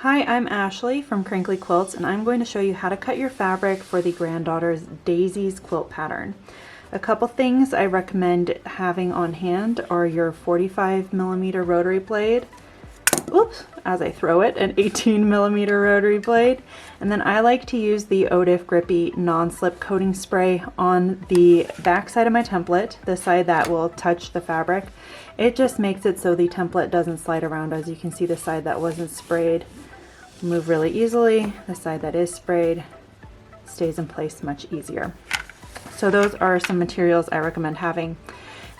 Hi, I'm Ashley from Crinkly Quilts, and I'm going to show you how to cut your fabric for the Granddaughter's Daisies quilt pattern. A couple things I recommend having on hand are your 45mm rotary blade, oops, as I throw it, an 18mm rotary blade, and then I like to use the Otif Grippy non-slip coating spray on the back side of my template, the side that will touch the fabric. It just makes it so the template doesn't slide around. As you can see, the side that wasn't sprayed move really easily. The side that is sprayed stays in place much easier. So those are some materials I recommend having.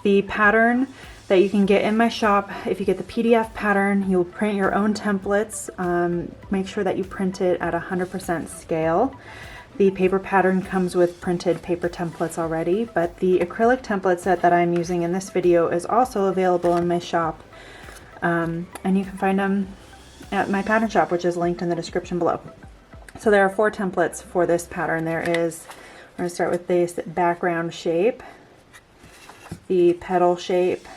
The pattern that you can get in my shop, if you get the PDF pattern, you'll print your own templates. Make sure that you print it at 100% scale. The paper pattern comes with printed paper templates already, but the acrylic template set that I'm using in this video is also available in my shop. And you can find them at my pattern shop, which is linked in the description below. So there are 4 templates for this pattern. We're going to start with this background shape, the petal shape,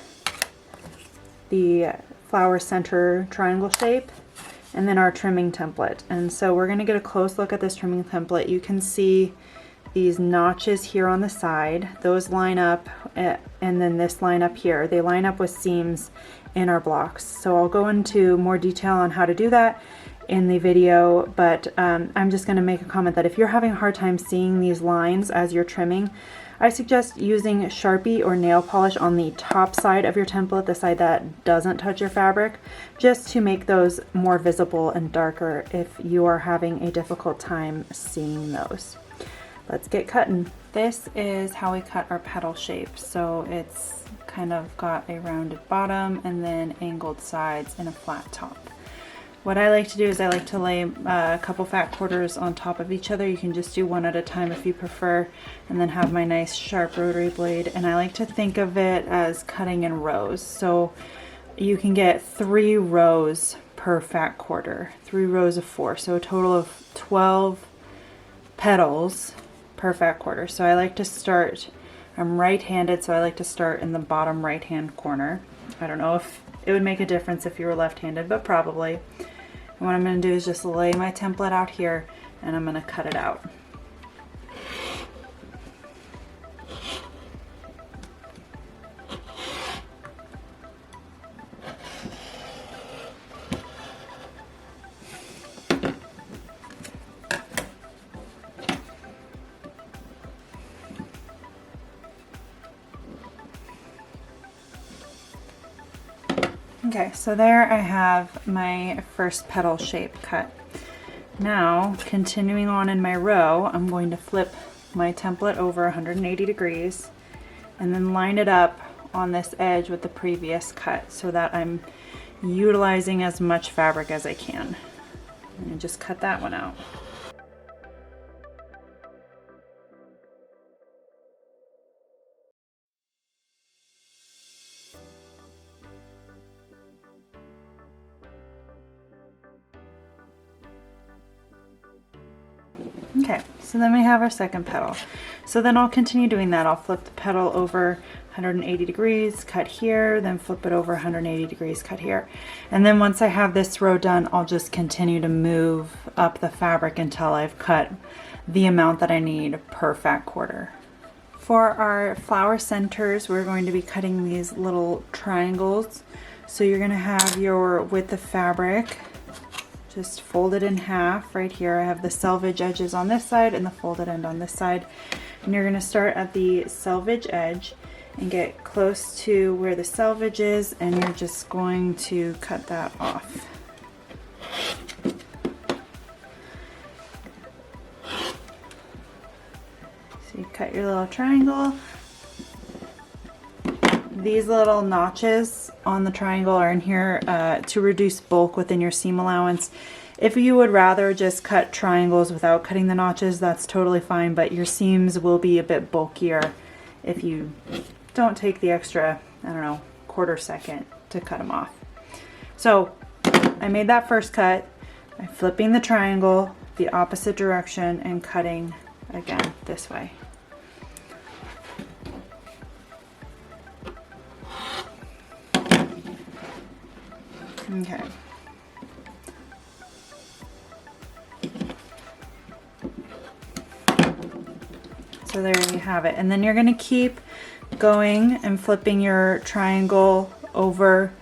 the flower center triangle shape, and then our trimming template. And so we're going to get a close look at this trimming template. You can see these notches here on the side. Those line up, and then this line up here. They line up with seams in our blocks. So I'll go into more detail on how to do that in the video, but I'm just going to make a comment that if you're having a hard time seeing these lines as you're trimming, I suggest using Sharpie or nail polish on the top side of your template, the side that doesn't touch your fabric, just to make those more visible and darker if you are having a difficult time seeing those. Let's get cutting. This is how we cut our petal shape. So it's kind of got a rounded bottom and then angled sides and a flat top. What I like to do is I like to lay a couple fat quarters on top of each other. You can just do one at a time if you prefer, and then have my nice sharp rotary blade. And I like to think of it as cutting in rows. So you can get 3 rows per fat quarter, 3 rows of 4. So a total of 12 petals per fat quarter. So I like to start, I'm right-handed, so I like to start in the bottom right-hand corner. I don't know if it would make a difference if you were left-handed, but probably. And what I'm going to do is just lay my template out here, and I'm going to cut it out. Okay, so there I have my first petal shape cut. Now, continuing on in my row, I'm going to flip my template over 180 degrees and then line it up on this edge with the previous cut so that I'm utilizing as much fabric as I can. And just cut that one out. Okay, so then we have our second petal. So then I'll continue doing that. I'll flip the petal over 180 degrees, cut here, then flip it over 180 degrees, cut here. And then once I have this row done, I'll just continue to move up the fabric until I've cut the amount that I need per fat quarter. For our flower centers, we're going to be cutting these little triangles. So you're going to have your width of fabric just fold it in half right here. I have the selvage edges on this side and the folded end on this side. And you're going to start at the selvage edge and get close to where the selvage is, and you're just going to cut that off. So you cut your little triangle. These little notches on the triangle are in here to reduce bulk within your seam allowance. If you would rather just cut triangles without cutting the notches, that's totally fine, but your seams will be a bit bulkier if you don't take the extra, I don't know, quarter second to cut them off. So I made that first cut. I'm flipping the triangle the opposite direction and cutting again this way. Okay. So there you have it. And then you're gonna keep going and flipping your triangle over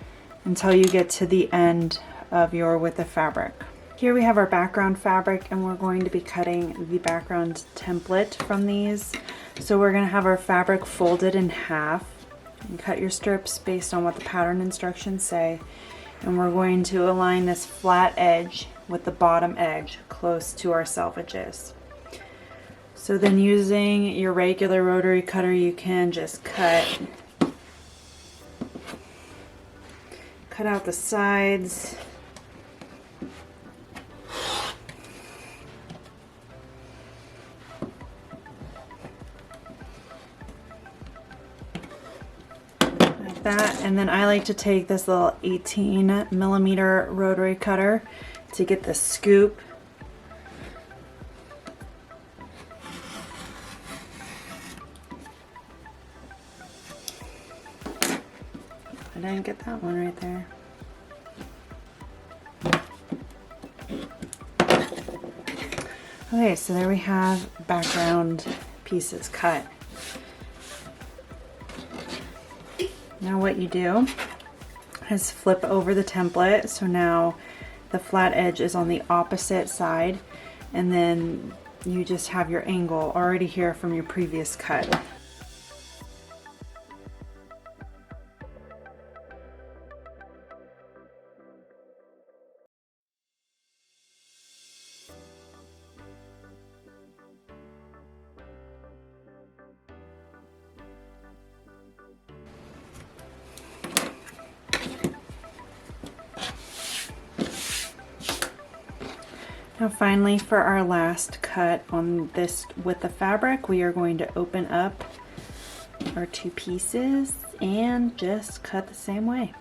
until you get to the end of your width of fabric. Here we have our background fabric, and we're going to be cutting the background template from these. So we're gonna have our fabric folded in half. And cut your strips based on what the pattern instructions say. And we're going to align this flat edge with the bottom edge close to our selvages. So then using your regular rotary cutter, you can just cut out the sides. That, and then I like to take this little 18mm rotary cutter to get the scoop. I didn't get that one right there. Okay, so there we have background pieces cut. Now what you do is flip over the template, so now the flat edge is on the opposite side, and then you just have your angle already here from your previous cut. Now finally, for our last cut on this with the fabric, we are going to open up our two pieces and just cut the same way.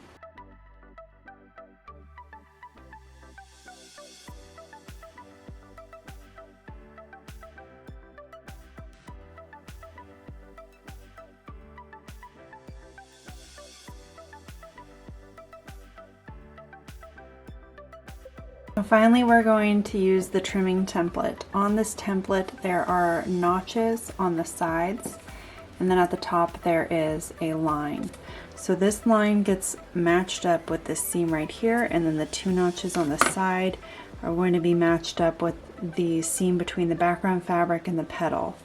Finally, we're going to use the trimming template. On this template, there are notches on the sides, and then at the top there is a line. So this line gets matched up with this seam right here, and then the two notches on the side are going to be matched up with the seam between the background fabric and the petal.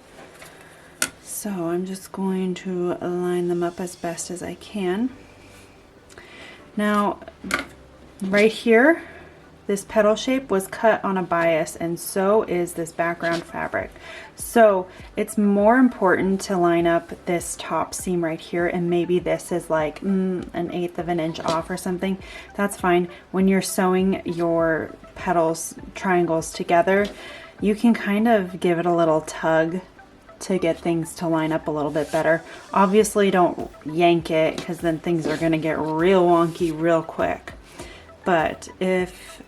So I'm just going to line them up as best as I can. Now, right here, this petal shape was cut on a bias, and so is this background fabric. So it's more important to line up this top seam right here, and maybe this is like an 1/8 of an inch off or something. That's fine. When you're sewing your petals, triangles together, you can kind of give it a little tug to get things to line up a little bit better. Obviously don't yank it, because then things are going to get real wonky real quick. But if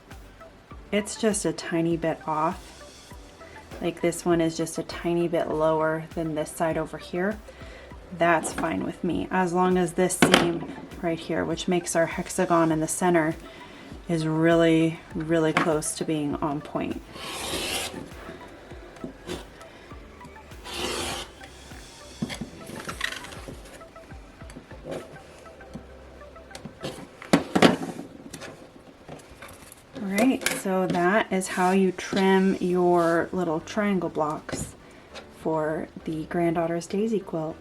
it's just a tiny bit off, like this one is just a tiny bit lower than this side over here, that's fine with me, as long as this seam right here, which makes our hexagon in the center, is really, really close to being on point. Alright, so that is how you trim your little triangle blocks for the Granddaughter's Daisy quilt.